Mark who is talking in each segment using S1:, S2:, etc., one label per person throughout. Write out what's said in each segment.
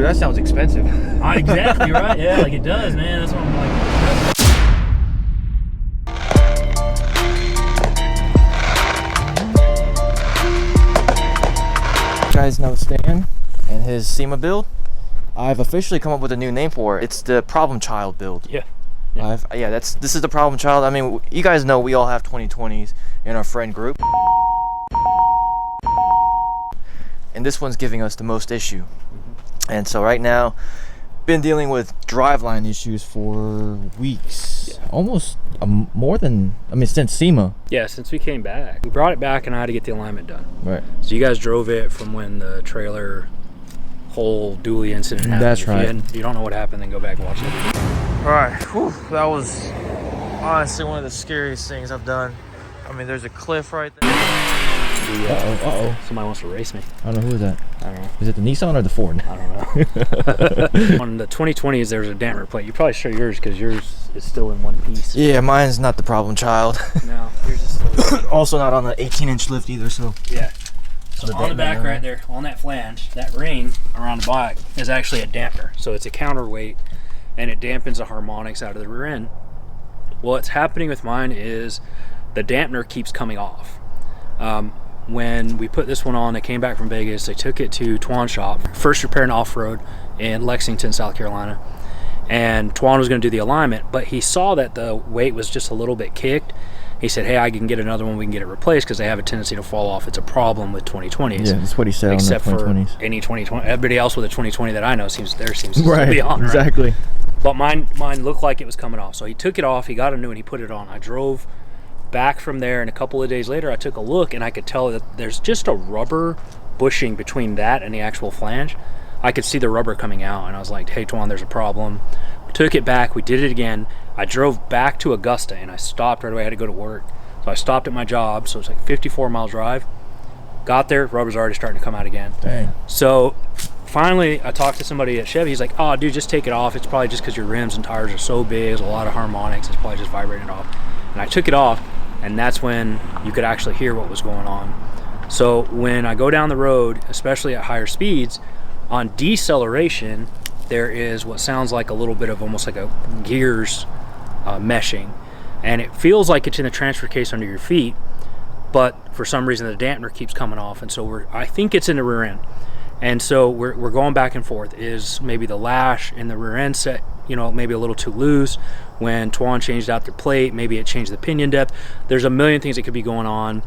S1: that sounds expensive.
S2: Exactly right. Yeah, like it does, man. That's what I'm like.
S1: You guys know Stan and his SEMA build. I've officially come up with a new name for it. It's the problem child build.
S2: Yeah.
S1: This is the problem child. I mean, you guys know we all have 2020s in our friend group. And this one's giving us the most issue. And so right now, been dealing with driveline issues for weeks.
S2: Yeah.
S1: Almost more than, since SEMA.
S2: Yeah, since we came back. We brought it back and I had to get the alignment done.
S1: Right.
S2: So you guys drove it from when the trailer whole dually incident happened.
S1: That's right.
S2: If you don't know what happened, then go back and watch it.
S1: All right. Whew, that was honestly one of the scariest things I've done. I mean, there's a cliff right there. Uh-oh.
S2: Somebody wants to race me.
S1: I don't know who is that.
S2: I don't know.
S1: Is it the Nissan or the Ford?
S2: I don't know. On the 2020s, there's a damper plate. You probably show yours because yours is still in one piece.
S1: Yeah, mine's not the problem child.
S2: No, yours is still
S1: Also not on the 18-inch lift either, so.
S2: Yeah. So on the back right there, on that flange, that ring around the back is actually a damper. So it's a counterweight and it dampens the harmonics out of the rear end. What's happening with mine is the dampener keeps coming off. When we put this one on, they came back from Vegas, they took it to Twan's shop, first repair and off-road in Lexington, South Carolina. And Twan was gonna do the alignment, but he saw that the weight was just a little bit kicked. He said, hey, I can get another one, we can get it replaced because they have a tendency to fall off. It's a problem with 2020s.
S1: Yeah, that's what he said.
S2: Except
S1: on the 2020s.
S2: for any 2020, everybody else with a 2020 that I know seems to
S1: right,
S2: be on. Right?
S1: Exactly.
S2: But mine looked like it was coming off. So he took it off, he got a new one, he put it on. I drove back from there, and a couple of days later I took a look and I could tell that there's just a rubber bushing between that and the actual flange. I could see the rubber coming out and I was like, hey Twan, there's a problem. We took it back, we did it again. I drove back to Augusta and I stopped right away. I had to go to work, so I stopped at my job, so it's like 54-mile drive. Got there, rubber's already starting to come out again.
S1: Dang.
S2: So finally I talked to somebody at Chevy. He's like, oh dude, just take it off, it's probably just because your rims and tires are so big, there's a lot of harmonics, it's probably just vibrating off. And I took it off, and that's when you could actually hear what was going on. So when I go down the road, especially at higher speeds, on deceleration, there is what sounds like a little bit of almost like a gears meshing. And it feels like it's in the transfer case under your feet, but for some reason the dampener keeps coming off. And so I think it's in the rear end. And so we're going back and forth. Is maybe the lash in the rear end set, maybe a little too loose? When Twan changed out the plate, maybe it changed the pinion depth. There's a million things that could be going on.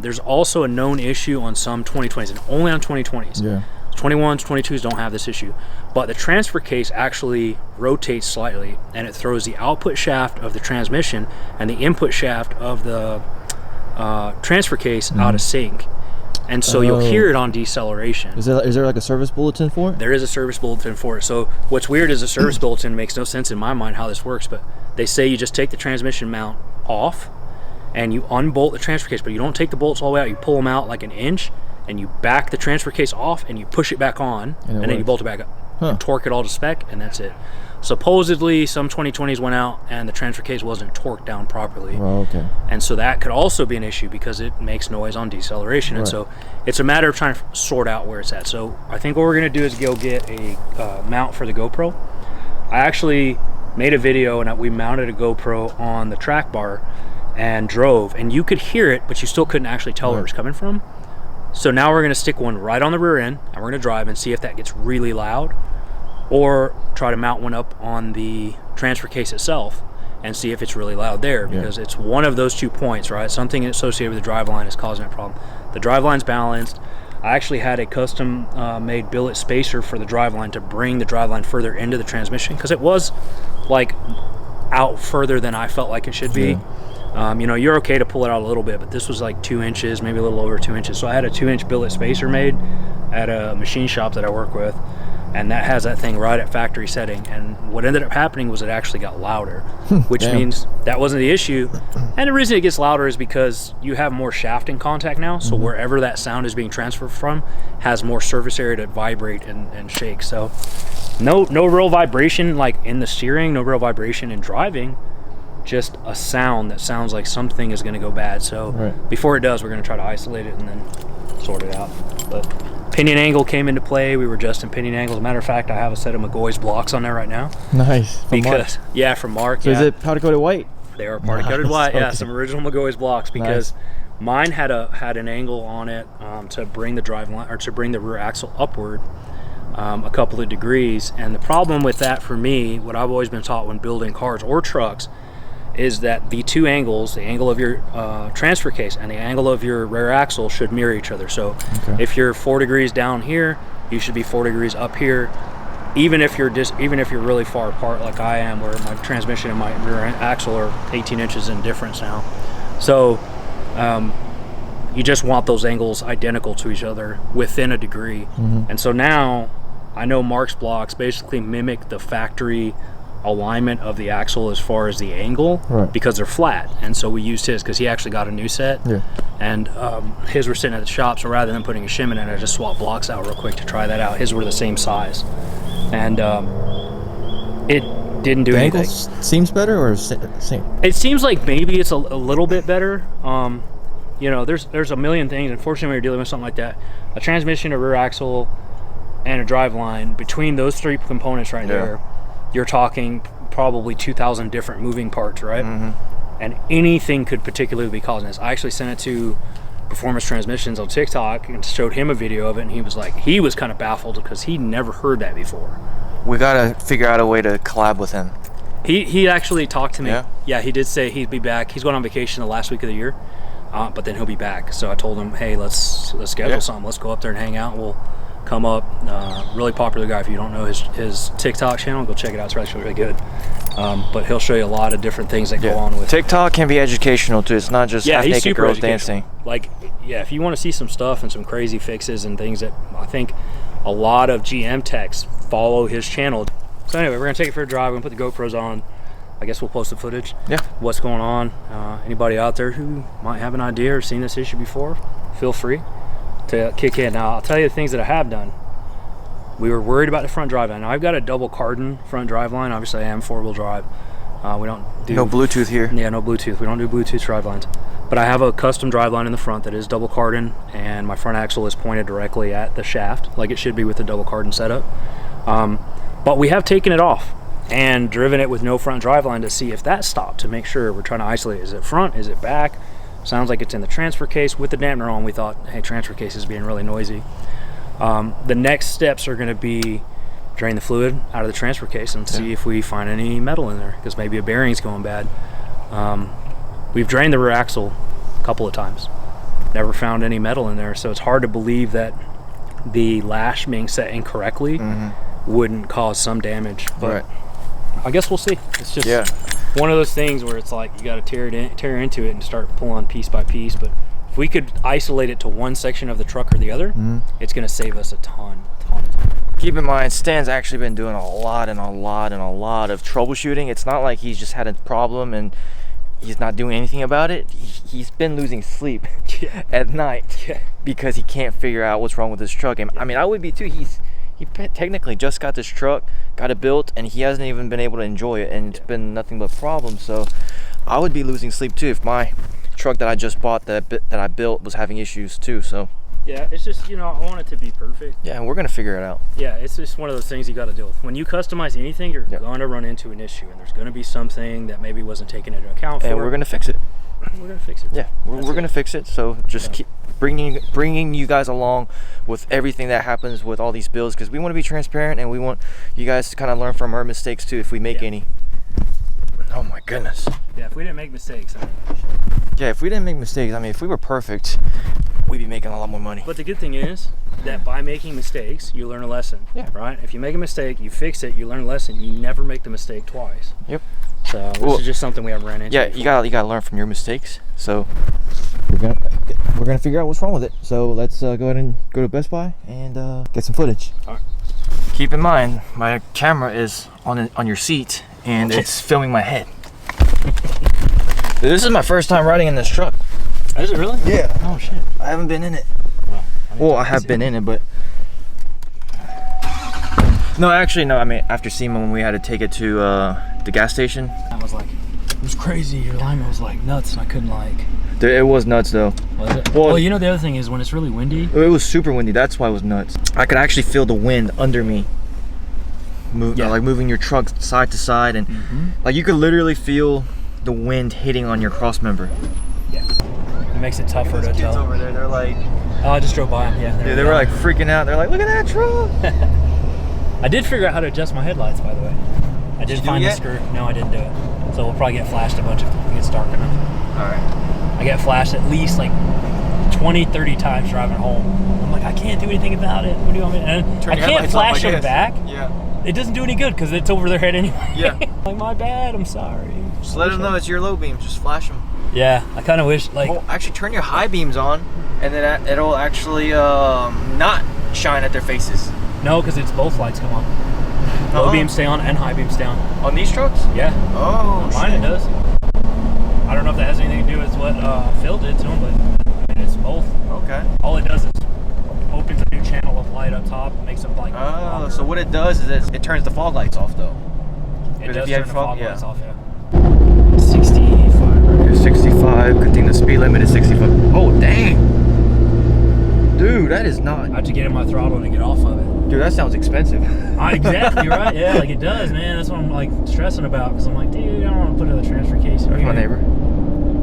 S2: There's also a known issue on some 2020s, and only on 2020s.
S1: Yeah.
S2: 21s, 22s don't have this issue. But the transfer case actually rotates slightly, and it throws the output shaft of the transmission and the input shaft of the transfer case out of sync. And so you'll hear it on deceleration.
S1: Is there like a service bulletin for it?
S2: There is a service bulletin for it. So what's weird is a service bulletin makes no sense in my mind how this works, but they say you just take the transmission mount off and you unbolt the transfer case, but you don't take the bolts all the way out. You pull them out like an inch and you back the transfer case off and you push it back on, and then you bolt it back up. And torque it all to spec, and that's it. Supposedly some 2020s went out and the transfer case wasn't torqued down properly.
S1: Oh, okay.
S2: And so that could also be an issue because it makes noise on deceleration. And so it's a matter of trying to sort out where it's at. So I think what we're going to do is go get a mount for the GoPro. I actually made a video and we mounted a GoPro on the track bar and drove, and you could hear it, but you still couldn't actually tell where it was coming from. So now we're going to stick one right on the rear end and we're going to drive and see if that gets really loud, or try to mount one up on the transfer case itself and see if it's really loud there, because it's one of those 2 points, right? Something associated with the driveline is causing that problem. The driveline's balanced. I actually had a custom made billet spacer for the driveline to bring the driveline further into the transmission, because it was like out further than I felt like it should be. You're okay to pull it out a little bit, but this was like 2 inches, maybe a little over 2 inches. So I had a 2-inch billet spacer made at a machine shop that I work with, and that has that thing right at factory setting. And what ended up happening was it actually got louder, which means that wasn't the issue. And the reason it gets louder is because you have more shaft in contact now, so wherever that sound is being transferred from has more surface area to vibrate and shake. So no real vibration like in the steering, no real vibration in driving, just a sound that sounds like something is going to go bad. So before it does, we're going to try to isolate it and then sort it out. But Pinion Angle came into play. We were adjusting Pinion Angle. As a matter of fact, I have a set of McGaughy's blocks on there right now.
S1: Nice.
S2: Because yeah, from Mark.
S1: So is it powder coated white?
S2: They are powder coated white.
S1: Okay.
S2: Yeah, some original McGaughy's blocks because mine had an angle on it to bring the drive line or to bring the rear axle upward a couple of degrees. And the problem with that for me, what I've always been taught when building cars or trucks, is that the two angles, the angle of your transfer case and the angle of your rear axle, should mirror each other. So if you're 4 degrees down here, you should be 4 degrees up here. Even if you're really far apart like I am, where my transmission and my rear axle are 18 inches in difference now. So you just want those angles identical to each other within a degree. And so now I know Mark's blocks basically mimic the factory alignment of the axle as far as the angle, because they're flat. And so we used his because he actually got a new set, and his were sitting at the shop. So rather than putting a shim in it, I just swapped blocks out real quick to try that out. His were the same size, and it didn't do anything.
S1: Seems better or same?
S2: It seems like maybe it's a little bit better. You know, there's a million things. Unfortunately, when you're dealing with something like that, a transmission, a rear axle, and a drive line, between those three components right there, you're talking probably 2,000 different moving parts, right? And anything could particularly be causing this. I actually sent it to Performance Transmissions on TikTok and showed him a video of it, and he was kind of baffled because he'd never heard that before.
S1: We gotta figure out a way to collab with him.
S2: He actually talked to me.
S1: Yeah,
S2: he did say he'd be back. He's going on vacation the last week of the year, but then he'll be back. So I told him, hey, let's schedule something. Let's go up there and hang out. We'll come up. Really popular guy. If you don't know his TikTok channel, go check it out. It's actually really good. But he'll show you a lot of different things that go on with
S1: TikTok. Can be educational too. It's not just
S2: he's
S1: naked
S2: super
S1: girls dancing.
S2: Like, if you want to see some stuff and some crazy fixes and things that I think a lot of GM techs follow his channel. So anyway, we're gonna take it for a drive. We're gonna put the GoPros on. I guess we'll post the footage. What's going on? Anybody out there who might have an idea or seen this issue before, feel free to kick in. Now, I'll tell you the things that I have done. We were worried about the front drive line. Now, I've got a double cardan front drive line. Obviously, I am 4-wheel drive. We don't do
S1: no Bluetooth here.
S2: Yeah, no Bluetooth. We don't do Bluetooth drive lines. But I have a custom drive line in the front that is double cardan, and my front axle is pointed directly at the shaft, like it should be with the double cardan setup. But we have taken it off and driven it with no front drive line to see if that stopped, to make sure. We're trying to isolate. Is it front? Is it back? Sounds like it's in the transfer case. With the dampener on, we thought, hey, transfer case is being really noisy. The next steps are going to be drain the fluid out of the transfer case and see if we find any metal in there, because maybe a bearing's going bad. We've drained the rear axle a couple of times, never found any metal in there, so it's hard to believe that the lash being set incorrectly wouldn't cause some damage. But I guess we'll see. It's just one of those things where it's like you got to tear into it and start pulling piece by piece. But if we could isolate it to one section of the truck or the other, it's going to save us a ton.
S1: Keep in mind, Stan's actually been doing a lot of troubleshooting. It's not like he's just had a problem and he's not doing anything about it. He's been losing sleep at night because he can't figure out what's wrong with his truck. And I mean, I would be too. He technically just got this truck, got it built, and he hasn't even been able to enjoy it, and it's been nothing but problems. So I would be losing sleep too if my truck that I just bought that I built was having issues too. So
S2: yeah, it's just, you know, I want it to be perfect.
S1: Yeah, and we're gonna figure it out.
S2: Yeah, it's just one of those things you got to deal with. When you customize anything, you're going to run into an issue, and there's going to be something that maybe wasn't taken into account for.
S1: And we're gonna fix it.
S2: We're gonna fix it.
S1: Yeah, we're gonna fix it. So just keep bringing you guys along with everything that happens with all these builds, because we want to be transparent and we want you guys to kind of learn from our mistakes too, if we make any. Oh my goodness.
S2: Yeah, if we didn't make mistakes, I mean,
S1: if we didn't make mistakes, I mean, if we were perfect, we'd be making a lot more money.
S2: But the good thing is that by making mistakes, you learn a lesson. Yeah. Right? If you make a mistake, you fix it, you learn a lesson. You never make the mistake twice.
S1: Yep.
S2: So this is just something we haven't ran into.
S1: Yeah, before. you gotta learn from your mistakes. So we're gonna figure out what's wrong with it. So let's go ahead and go to Best Buy and get some footage. All right. Keep in mind, my camera is on your seat, and it's filming my head. This is my first time riding in this truck.
S2: Is it really?
S1: Yeah.
S2: Oh shit.
S1: I haven't been in it. Well, I have been in it, but no, actually, no. I mean, after SEMA, when we had to take it to the gas station,
S2: I was like, it was crazy. Your alignment was like nuts, and I couldn't like.
S1: It was nuts though.
S2: Was it?
S1: Well,
S2: You know the other thing is when it's really windy.
S1: It was super windy. That's why it was nuts. I could actually feel the wind under me. Like moving your truck side to side, and like you could literally feel the wind hitting on your cross member.
S2: Yeah. It makes it tougher to tell.
S1: Over there, they're like,
S2: oh, I just drove by them. Yeah.
S1: Dude, they were like freaking out. They're like, look at that truck.
S2: I did figure out how to adjust my headlights, by the way. I did find the screw. No, I didn't do it. So we'll probably get flashed a bunch if it gets dark enough.
S1: All right.
S2: I get flashed at least like 20, 30 times driving home. I'm like, I can't do anything about it. What do you want me to? And I can't flash them back.
S1: Yeah.
S2: It doesn't do any good because it's over their head anyway.
S1: Yeah.
S2: Like, my bad. I'm sorry.
S1: Just let them know it's your low beams. Just flash them.
S2: Yeah. I kind of wish like.
S1: Well, actually, turn your high beams on, and then it'll actually not shine at their faces.
S2: No, because it's both lights come on. Low beams stay on and high beams stay on.
S1: On these trucks?
S2: Yeah.
S1: Oh,
S2: mine
S1: shit.
S2: it does. I don't know if that has anything to do with what Phil did to them, but I mean, it's both.
S1: Okay.
S2: All it does is opens a new channel of light up top, makes them like.
S1: Oh, so what it does is it turns the fog lights off, though.
S2: It does
S1: if you
S2: turn
S1: have
S2: the
S1: fog,
S2: fog
S1: yeah.
S2: lights off, yeah. 65. Right here.
S1: 65. Good thing the speed limit is 65. Oh, dang. Dude, that is not.
S2: I have to get in my throttle to get off of it.
S1: Dude, that sounds expensive.
S2: Exactly right. Yeah, like it does, man. That's what I'm like stressing about because I'm like, dude, I don't want to put in the transfer case.
S1: There's my neighbor.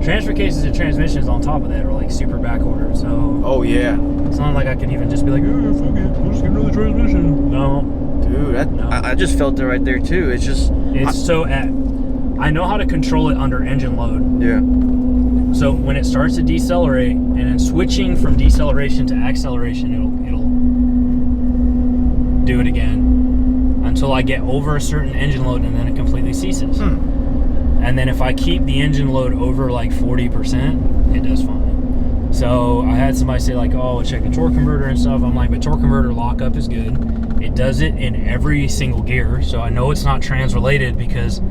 S2: Transfer cases and transmissions on top of that are like super back ordered. So.
S1: Oh yeah.
S2: It's not like I can even just be like, oh, fuck it, I'll just get another transmission. No.
S1: Dude,
S2: No.
S1: I just felt it right there too. It's just.
S2: I know how to control it under engine load.
S1: Yeah.
S2: So when it starts to decelerate and then switching from deceleration to acceleration, it'll do it again until I get over a certain engine load and then it completely ceases. And then if I keep the engine load over like 40%, it does fine. So I had somebody say like, oh, check the torque converter and stuff. I'm like, but torque converter lockup is good. It does it in every single gear. So I know it's not trans related because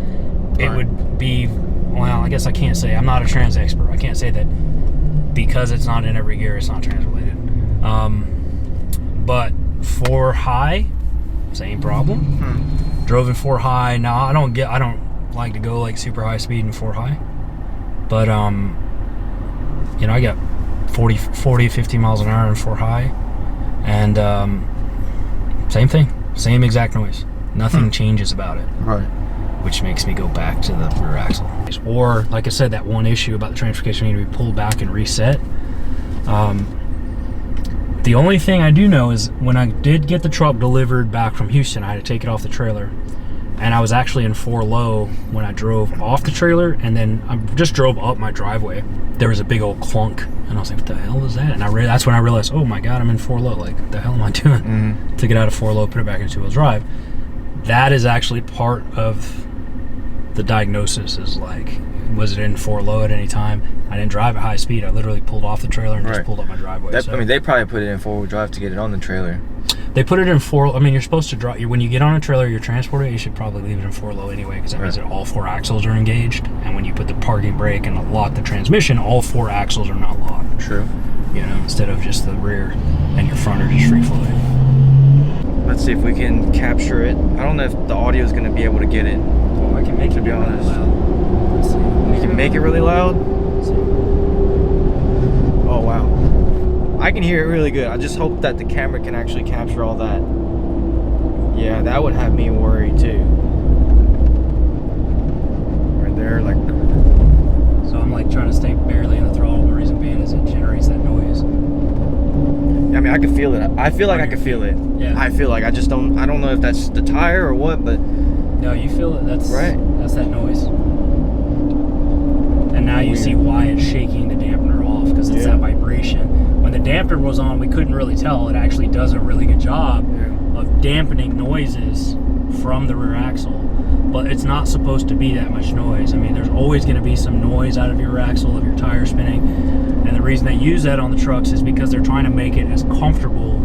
S2: it would be, well, I guess I can't say, I'm not a trans expert. I can't say that because it's not in every gear, it's not trans related. But for high, same problem. Drove in 4 high. Now I don't like to go like super high speed in 4 high, but you know, I got 40 50 miles an hour in 4 high, and same thing, same exact noise. Nothing changes about it,
S1: Right.
S2: which makes me go back to the rear axle. Or like I said, that one issue about the transfer need to be pulled back and reset. The only thing I do know is when I did get the truck delivered back from Houston, I had to take it off the trailer. And I was actually in 4 low when I drove off the trailer, and then I just drove up my driveway. There was a big old clunk, and I was like, what the hell is that? And that's when I realized, oh my God, I'm in 4 low. Like, what the hell am I doing? Took it out of 4 low, put it back into 2-wheel drive. That is actually part of the diagnosis, is like, was it in 4 low at any time? I didn't drive at high speed. I literally pulled off the trailer and just pulled up my driveway.
S1: I mean, they probably put it in 4-wheel drive to get it on the trailer.
S2: They put it in 4. I mean, you're supposed to drive. When you get on a trailer, you're transporting. You should probably leave it in 4 low anyway, because that means that all 4 axles are engaged. And when you put the parking brake and lock the transmission, all 4 axles are not locked.
S1: True.
S2: You know, instead of just the rear and your front are just free floating.
S1: Let's see if we can capture it. I don't know if the audio is going to be able to get it.
S2: Oh, I can make it
S1: be honest.
S2: really loud. Let's see.
S1: You can make it really loud.
S2: Let's see.
S1: Oh wow. I can hear it really good. I just hope that the camera can actually capture all that. Yeah, that would have me worried too. Right there, like.
S2: So I'm like trying to stay barely in the throttle. The reason being is it generates that noise.
S1: I mean, I can feel it. I feel like I can feel it.
S2: Yeah.
S1: I feel like I don't know if that's the tire or what, but.
S2: No, you feel it. That's
S1: right.
S2: That's that noise. And now you see why it's shaking the dampener off, because it's that vibration. When the dampener was on, we couldn't really tell. It actually does a really good job of dampening noises from the rear axle, but it's not supposed to be that much noise. I mean, there's always going to be some noise out of your rear axle of your tire spinning, and the reason they use that on the trucks is because they're trying to make it as comfortable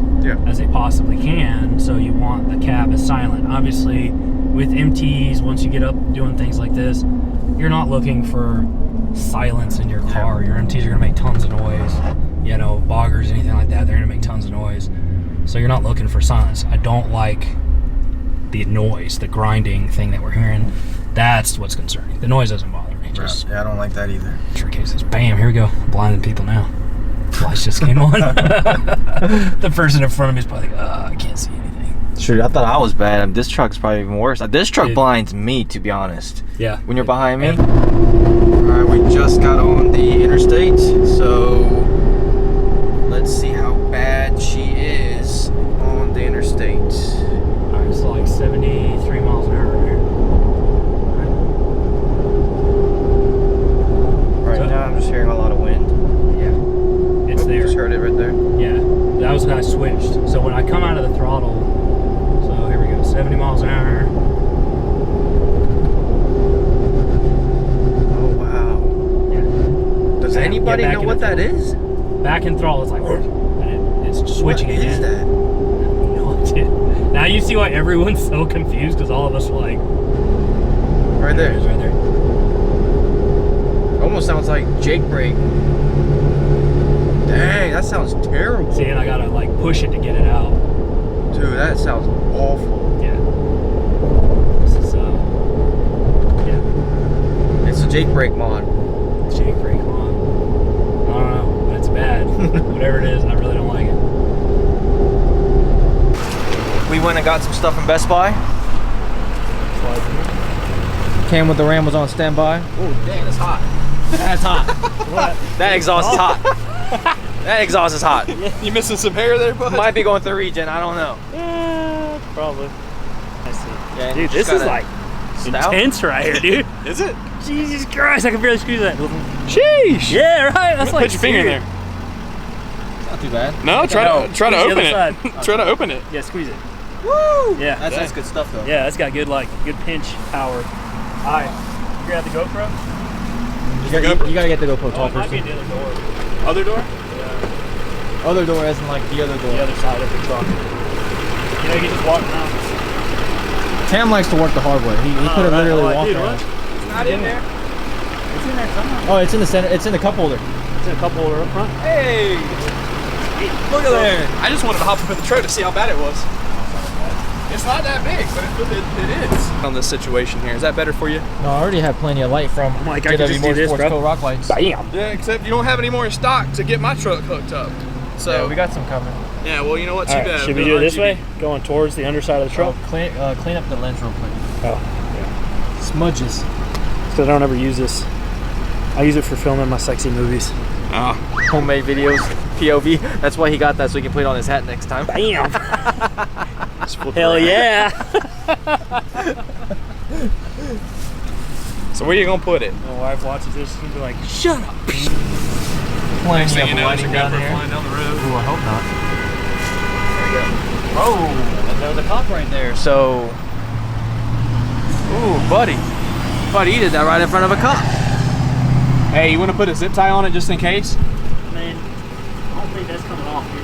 S2: as they possibly can, so you want the cab as silent. Obviously, with MTs, once you get up doing things like this, you're not looking for silence in your car. Your MTs are going to make tons of noise. You know, boggers, anything like that, they're going to make tons of noise. So you're not looking for silence. I don't like the noise, the grinding thing that we're hearing. That's what's concerning. The noise doesn't bother me. just
S1: Yeah, I don't like that either.
S2: trigger cases. Bam, here we go. Blinding people now. Lights just came on. The person in front of me is probably like, I can't see anything.
S1: Shoot, I thought I was bad. This truck's probably even worse. This truck
S2: Dude.
S1: blinds me, to be honest.
S2: Yeah.
S1: When you're behind me. Alright, we just got on the interstate, so let's see how bad she is on the interstate.
S2: Alright, it's like 73 miles an hour right here.
S1: Right now, I'm just hearing a lot of wind.
S2: Yeah. It's there.
S1: Just heard it right there.
S2: Yeah. That was when I switched. So when I come out of the throttle, so here we go, 70 miles an hour.
S1: Oh, wow.
S2: Yeah.
S1: Does anybody know what that is?
S2: Back in throttle, it's like, and it's switching
S1: What
S2: again.
S1: is that?
S2: No idea. Now you see why everyone's so confused, because all of us are like,
S1: Right
S2: there it is,
S1: there.
S2: right there.
S1: Almost sounds like Jake brake. Dang, that sounds terrible.
S2: See, and I gotta like push it to get it out.
S1: Dude, that sounds awful.
S2: Yeah. This is yeah.
S1: It's a Jake brake mod.
S2: Jake brake on. I don't know, but it's bad. Whatever it is, I really don't like it.
S1: We went and got some stuff from Best Buy. Came with the Ram was on standby. Oh, dang, that's hot. That's hot.
S2: What?
S1: That exhaust is hot. That exhaust is hot.
S3: You missing some hair there, bud?
S1: Might be going through regen, I don't know.
S2: Yeah, probably. I see.
S1: Yeah,
S2: Dude, this is like intense right here, dude.
S3: Is it?
S2: Jesus Christ, I can barely squeeze that.
S3: Sheesh.
S2: Yeah, right. That's like
S3: Put your finger in there.
S1: It's not too bad.
S3: No, try to
S2: Squeeze the
S3: open
S2: other
S3: it.
S2: side.
S3: Try to open it.
S2: Yeah, squeeze it.
S1: Woo!
S2: Yeah.
S1: That's good stuff though.
S2: Yeah, that's got good good pinch power. Alright, you grab the GoPro.
S1: You gotta get the GoPro
S2: Oh,
S1: tall
S2: it might be
S1: first.
S2: in the other door.
S3: Other door?
S2: Yeah,
S1: Other door isn't like the other door.
S2: the other side of the truck. You know, you can just walk around.
S1: Tam likes to work the hard way. He could have literally walked
S2: dude,
S1: around.
S2: what? It's not in there. It's in there somewhere.
S1: Oh, it's in the center. It's in the cup holder.
S2: It's in a cup holder up front.
S3: Hey!
S1: Look at there.
S3: I just wanted to hop up in the truck to see how bad it was. It's not that big, but it is. On this situation here, is that better for you?
S1: No, I already have plenty of light from
S2: Like, I could just do this,
S1: Motorsports
S2: bro.
S1: Co. Rock Lights.
S2: Bam!
S3: Yeah, except you don't have any more in stock to get my truck hooked up. So
S1: Yeah, we got some coming.
S3: yeah, well, you know what? Too
S2: Alright,
S3: bad.
S2: should we do it this way? Going towards the underside of the truck?
S1: Clean up the lens real quick.
S2: Oh, yeah.
S1: Smudges.
S2: Because I don't ever use this. I use it for filming my sexy movies.
S3: Oh.
S1: Homemade videos, POV. That's why he got that, so he can put it on his hat next time.
S2: Bam! Hell yeah!
S3: So where you gonna put it?
S2: My wife watches this, she'll be like, shut up!
S1: Plenty
S3: Next thing you
S1: of
S3: know, there's a
S1: lighting down
S3: GoPro
S1: here.
S3: flying down the road.
S1: Ooh, I hope not. There we go. Oh, and there's a cop right there. So, ooh, buddy, you did that right in front of a cop.
S3: Hey, you want to put a zip tie on it just in case?
S2: Man, I don't think that's coming off here.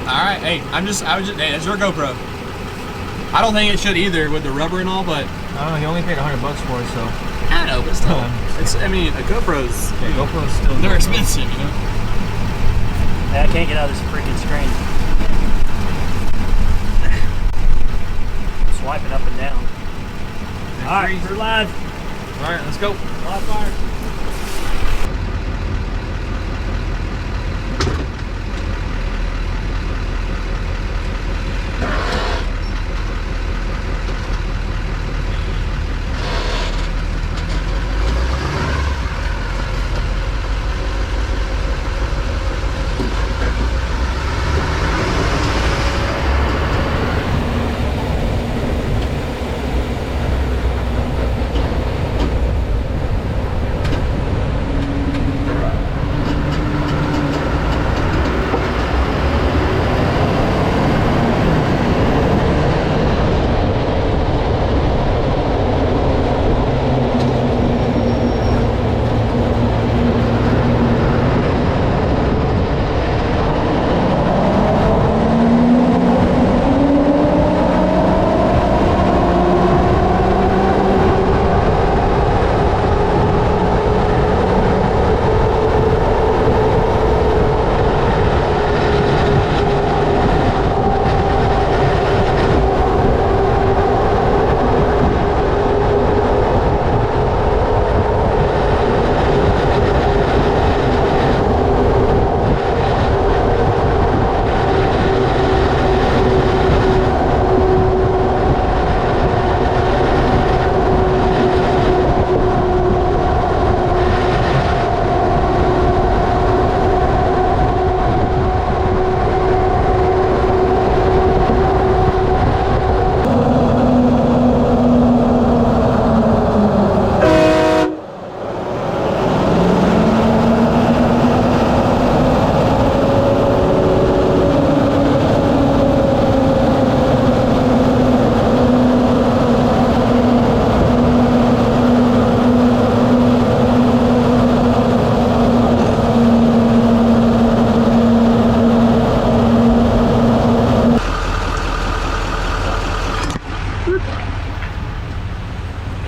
S3: All right. Hey, I was just. Hey, it's your GoPro. I don't think it should either with the rubber and all, but
S1: I don't know. He only paid $100 for it, so.
S3: I know, but still, it's. I mean, a GoPro's.
S1: Yeah, GoPro's still.
S3: They're expensive, you know.
S2: I can't get out of this freaking screen. Swiping up and down. Alright, we're live.
S1: All right, let's go.
S2: Live fire.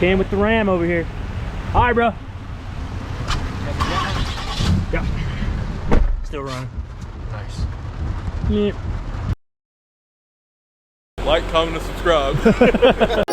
S2: came with the Ram over here. Hi, bro. Yeah. Still running.
S3: Nice.
S2: Yeah.
S3: Like, comment, and subscribe.